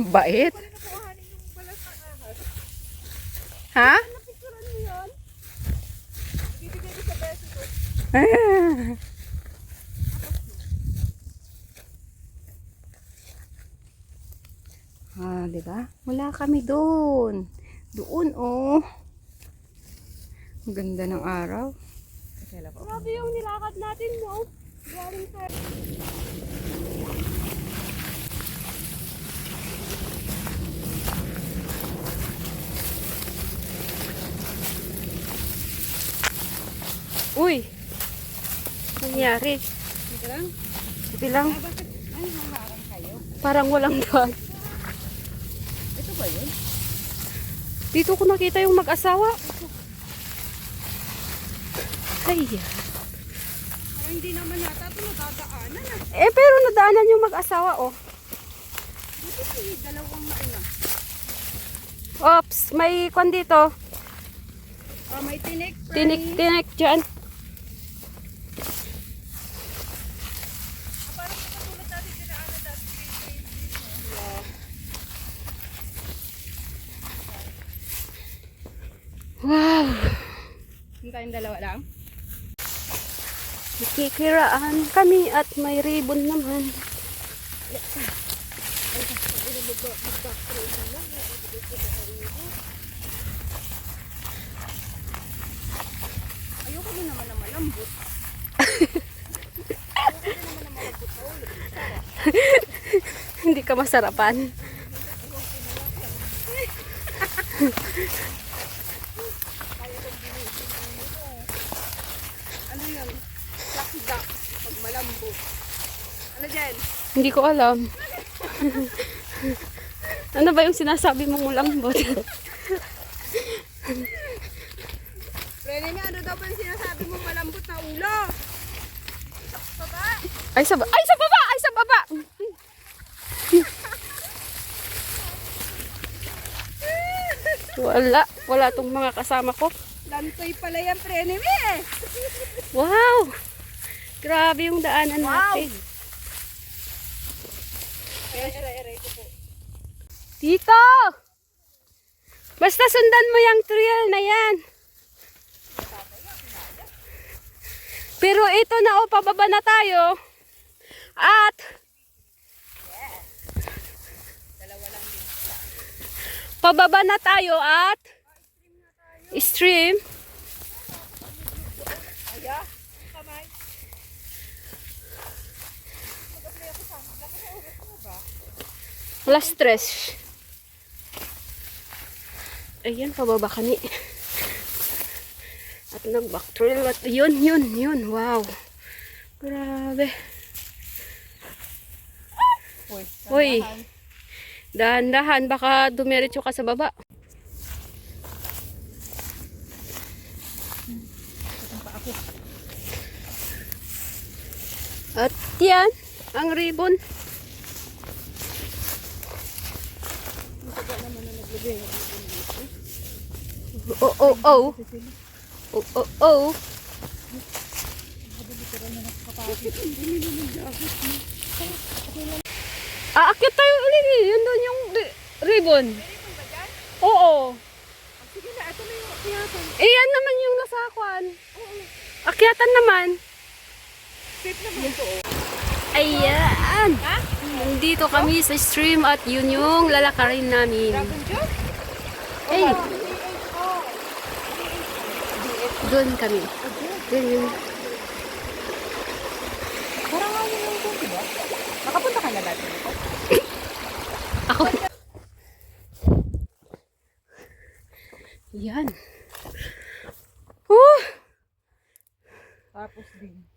Bait. Ha? Napicturan mo yun? Bibigay ko sa beso ko. Diba? Wala kami doon. Doon, oh. Ang ganda ng araw. Grabe yung nilakad natin, no? Galing sa... Uy! Nangyari? Dito lang? Ito lang. Bakit? Ay, maharang kayo. Parang walang daan. Ito ba yun? Dito ko nakita yung mag-asawa. Ay. Parang hindi naman yata ito nadadaanan, ah. Pero nadaanan yung mag-asawa, oh. Buti si dalawang mauna. Oops, may kwan dito. Oh, may tinik. Tinik dyan. Parang katulad natin dinaanan dati. Wow. Yung tayong dalawa lang? Nakikiraan kami at may ribbon naman. Ayoko din naman na malambot. Hindi ka masarapan. Ano yun? Lucky duck. Pag malambot. Ano dyan? Hindi ko alam. Ano ba yung sinasabi mong lambot? Rene, ano daw ba yung sinasabi mo malambot na ulo? Baba! Ay, sa baba! Ay, sa baba! Wala tong mga kasama ko. Lantoy pala yan, Rene, eh! Wow! Grabe yung daanan natin. Ere ko po. Dito! Basta sundan mo yung trail na yan. Pero ito na, oh, pababa na tayo. At pababa na tayo at stream. Aya, kamay. Wala stress. Ayan, pababa kami. At nag-back trail. At yun. Wow. Grabe. Hoy. Dahan-dahan. Baka dumiretso ka sa baba. At yan. Ang ribbon. Oh. Aakyat tayo ulit. Yun doon yung ribbon. Oo. Sige na, ito na yung akyatan. Yan naman yung nasakwan. Akyatan naman. Safe naman ito, oh. Ayan. Nandito kami sa stream at yun yung lalakarin namin. Dragon Joe? Ay. Doon kami. Doon yun. Parang nga yun yung kung, diba? Nakapunta ka na dati nito? Ako. Yan. Tapos din.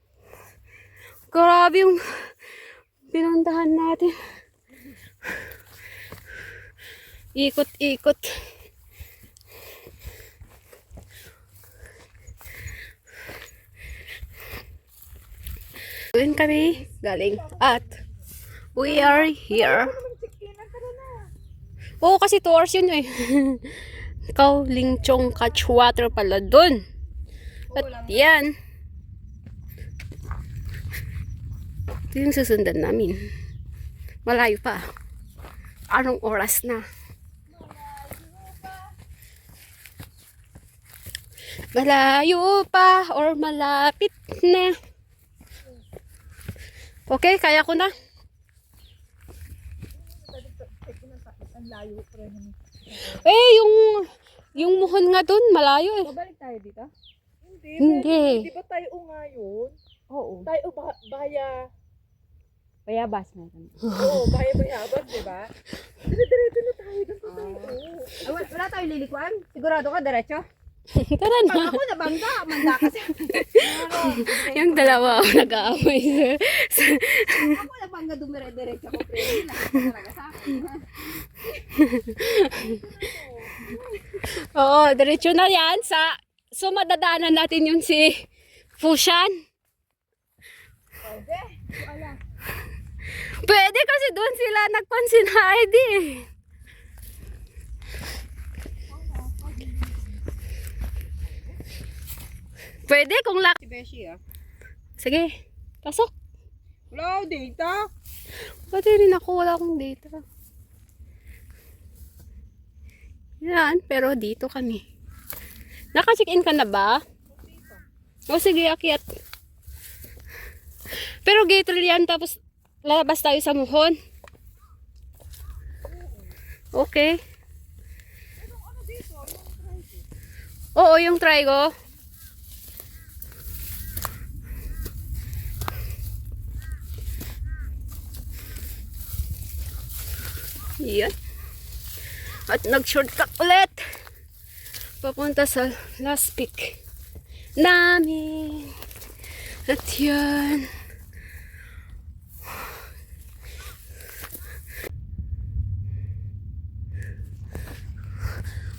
Grabe yung pinuntahan natin. Ikot-ikot. Doon kami galing at we are here. Oo, kasi 2 hours yun eh. Kauling Chong Catch Water pala doon. At yan. Ito yung susundan namin. Malayo pa. anong oras na. Malayo pa or malapit na. Okay, kaya ko na. Eh, yung muhon nga dun, malayo eh. Babalik tayo dito? Hindi. Di ba tayo ngayon? Oo. Tayo baya. Bayabas na. Oo, baya-bayabas, di ba? Dire-diretso na tayo. Doon pa tayo. Ay, wala tayong lilikuan? Sigurado ka, diretso? Tara na. Pag ako nabangga, manda kasi. Yung dalawa nag-aaway. Ako nabangga, dumire-diretso ko. Pero nakita talaga sa akin. Oo, diretso na yan. So, madadaanan natin yung si Fushan. Pwede. Wala. Pwede kasi doon sila nagpansin na ID. Pwede kung Si Beshi ah. Sige, pasok. Wala, data. Pati rin ako, wala akong data. Yan, pero dito kami. Naka-check-in ka na ba? O sige, akyat. Pero gate yan, tapos lalabas tayo sa muhon. Okay. Oo, yung trigo. Yan. At nag-shortcut ulit. Papunta sa last peak namin. At yan.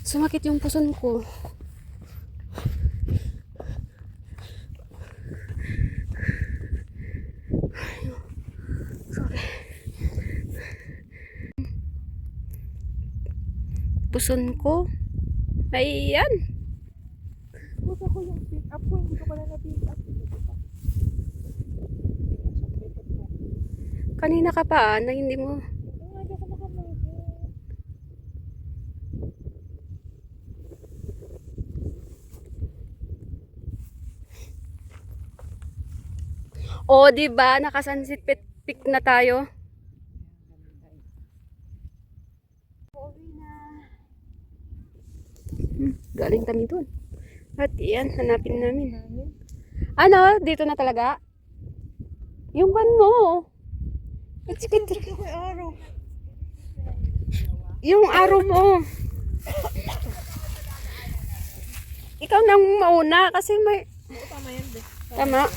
Sumakit yung puson ko. Sorry. Puson ko. Ayan. Gusto ko yung pick up ko. Hindi ko pala na-pick up. Kanina ka pa na hindi mo. Oo nga, di ako makamove. O, di ba? Nakasunset peak na tayo. Galing kami dun. At yan, hanapin namin. Ano? Dito na talaga? Yung kan mo. Ito ko araw. Yung araw mo. Ikaw nang mauna kasi may... Oo, tama yan, be. Tama.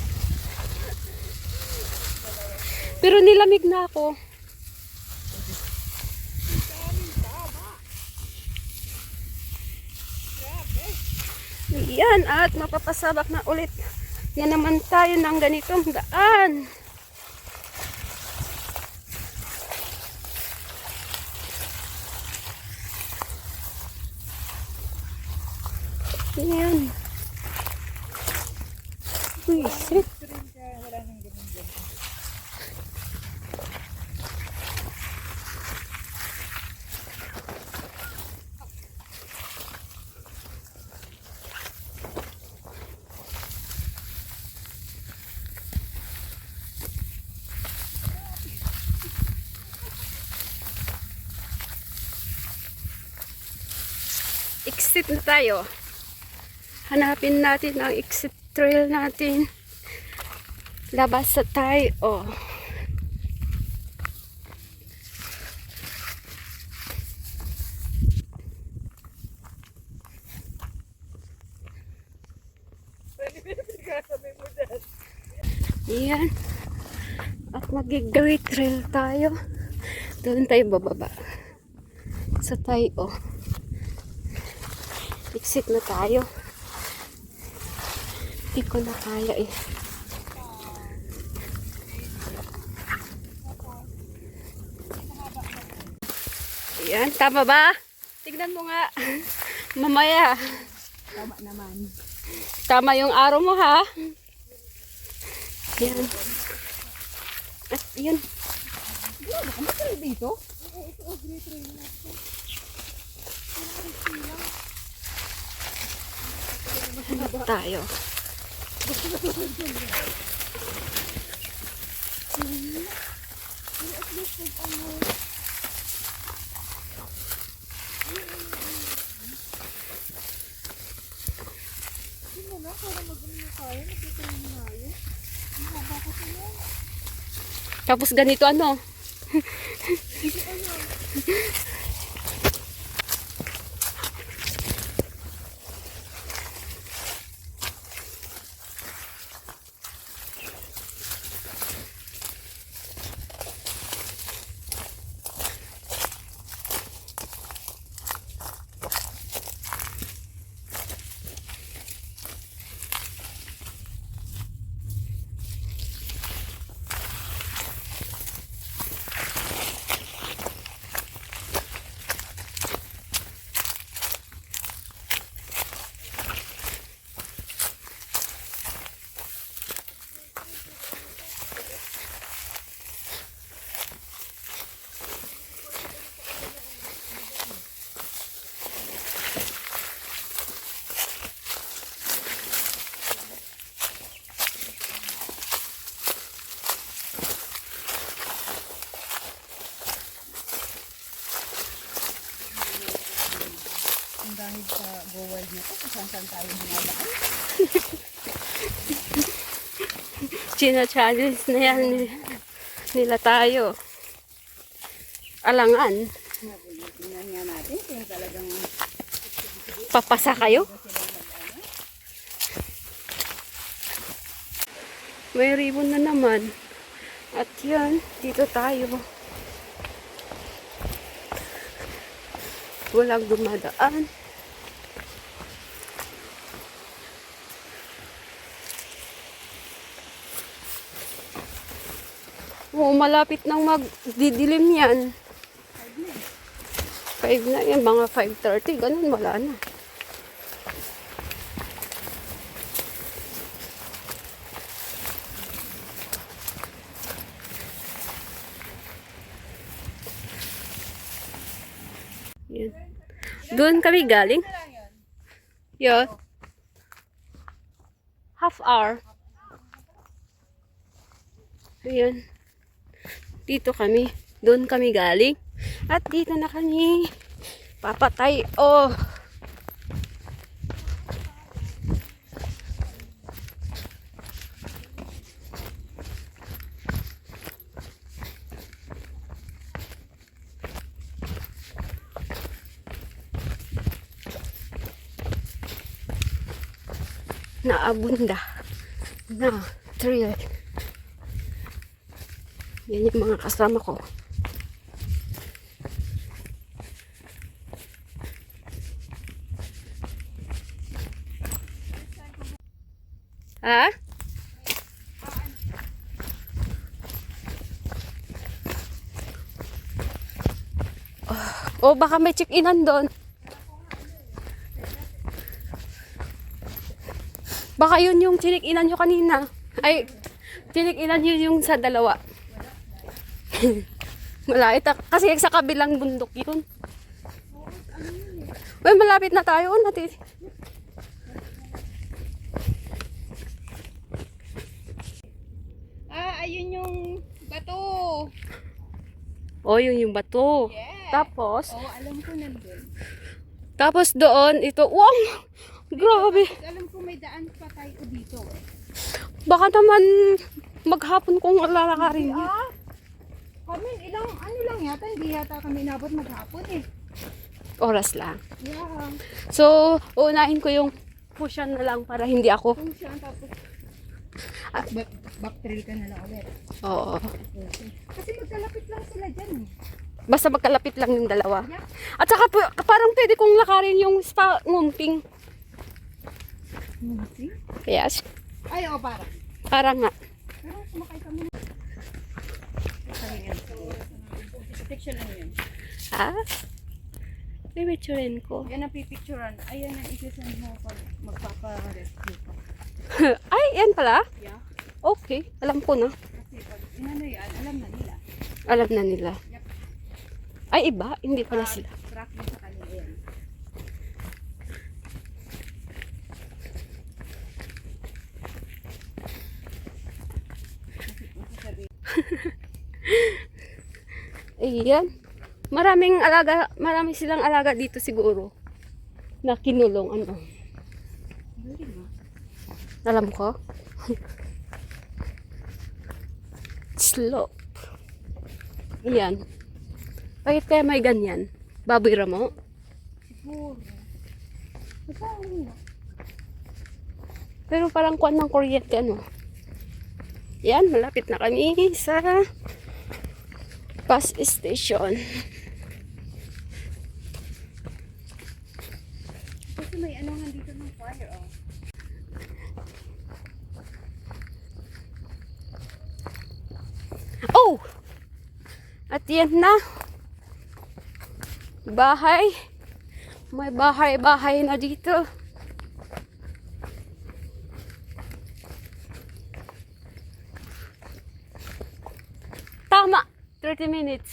Pero nilamig na ako. Yan, at mapapasabak na ulit. Na naman tayo ng ganitong daan. Yan. Uy, shit. Exit na tayo. Hanapin natin ang exit trail natin. Labas sa tayo. Oh. Yan. At mag-great trail tayo. Doon tayo bababa. Sa tayo. Exit na tayo. Hindi ko na kaya eh. Ayan, tama ba? Tignan mo nga. Mamaya. Tama naman. Tama yung araw mo ha. Ayan. At yun. Ano ka dito? Tayo. Tapos ganito ano? Dahil sa Go Wild na to, kung saan tayo hinabaan. China-challenge na yan nila tayo. Alangan. Tingnan nga natin kung talagang Papasa kayo? May ribbon na naman. At yan, dito tayo. Walang dumadaan. Oo, malapit nang magdidilim yan. 5 na yan, mga 5:30, ganun, wala na. Yan. Doon kami galing. Yan. Half hour. Ayan. Dito kami. Doon kami galing. At dito na kami. Papatay. Oh. Naabunda na trail. Yan yung mga kasama ko. Ha? Oh, baka may check-inan doon. Baka yun yung chinik-inan nyo kanina. Ay, chinik-inan nyo yung sa dalawa. Malapit. Kasi sa kabilang bundok yun. Uy, malapit na tayo. Natin. ayun yung bato. Oh, yun yung bato. Yeah. Tapos, Oo, alam ko nandun. tapos doon, ito. Wow! Grabe. Alam ko may daan pa tayo dito. Baka naman maghapon kung lalakarin yun. Kami ilang ano lang yata, hindi yata kami inabot maghapon eh. Oras lang. Yeah. So, uunahin ko yung pushan na lang para hindi ako. Kung siya tapos back trail ka na lang ulit. Oo. Okay. Kasi magkalapit lang sila dyan eh. Basta magkalapit lang yung dalawa. Yeah. At saka parang pwede kong lakarin yung spa ngumping. Yes. Ay, oo, para. Parang nga. Pero sumakay kami na. Picture lang yun. Ha? Pipicturein ko. Yan ang pipicturean. Ayan ang isasend mo pag magpapa-rescue ka. Ay, yan pala? Yeah. Okay. Alam ko na. Kasi pag inano yan, alam na nila. Alam na nila. Yep. Ay, iba. Hindi pala sila. Truck mo sa kanila yan. Ayan. Marami silang alaga dito siguro. Na kinulong, ano. Alam ko. Slope. Ayan. Bakit kaya may ganyan? Baboy ramo? Siguro. Pero parang kuwan ng kuryente, ano. Yan, malapit na kami sa bus station. Kasi may ano nga dito ng fire, oh. Oh! At yan na. Bahay. May bahay-bahay na dito. Tama. 30 minutes.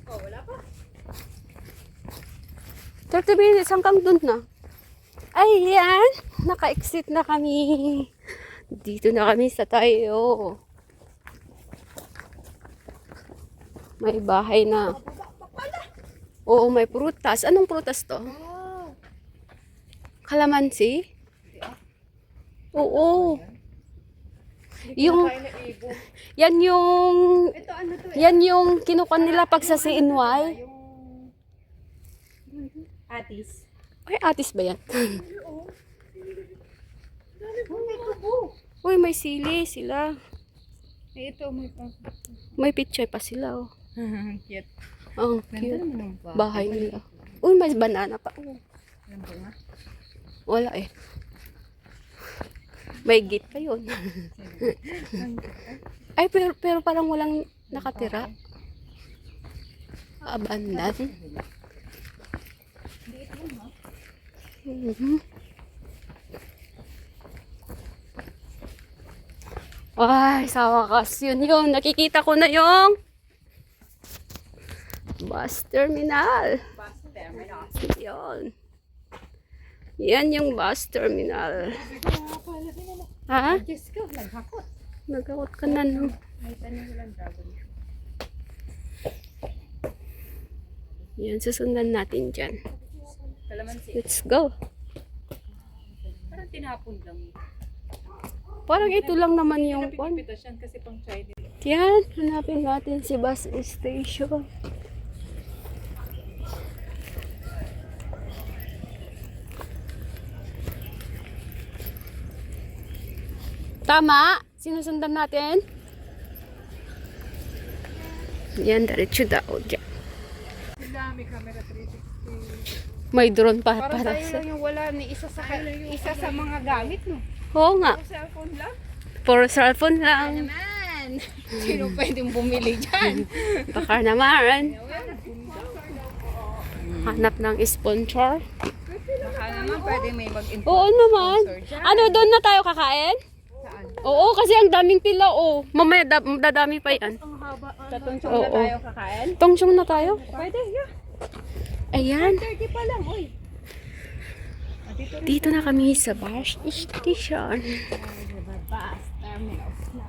Oh, wala pa. 30 minutes hanggang dun na. Ayan. Naka-exit na kami. Dito na kami sa tayo. May bahay na. Oo, may prutas. Anong prutas to? Oh. Kalamansi? Oo. Yung, Kain na ibon. yan yung, Ito ano to? yan yung kinukuha nila pag sa CNY. Yung Atis. Ay, atis ba yan? Oh, may tubo. Uy, may sili sila. Ito, may May pichay pa sila, oh. Cute. Ang Ganda cute. naman ang Bahay nila. Uy, may banana pa. Oh. Alam ko nga. Wala eh. May gate pa yun. Ay, pero parang walang nakatira. Abandon. Mhm. Ay, sa wakas yun yun. Nakikita ko na yung bus terminal. Bus terminal. Yun. Yan yung bus terminal. Ha? Diyos ko, naghakot. Nagkakot ka na, no? May tanim lang dragon. Yan, susundan natin dyan. Kalamansi. Let's go. Parang tinapon lang. Parang ito lang naman yung kwan. pipitas yan kasi pang Chinese. Yan, hanapin natin si bus station. Tama? Sinusundan natin? Yan, diretso daw dyan. Dami camera 360. May drone pa Parang para tayo sa... lang yung wala ni isa sa mga gamit, no? Oo nga. Cellphone lang. For cellphone lang. Naman! Sino pwedeng bumili dyan? Baka naman. Hanap ng sponsor. Baka naman pwede may mag-info. Oo naman. Ano, doon na tayo kakain? Saan? Oo, kasi ang daming pila, oh. Mamaya dadami pa yan. Ang haba. Tatong Oo. na tayo kakain? Tongsyong na tayo. Pwede, yeah. Ayan. 30 pa lang, oy. Dito na kami sa bus station. Bus terminal na.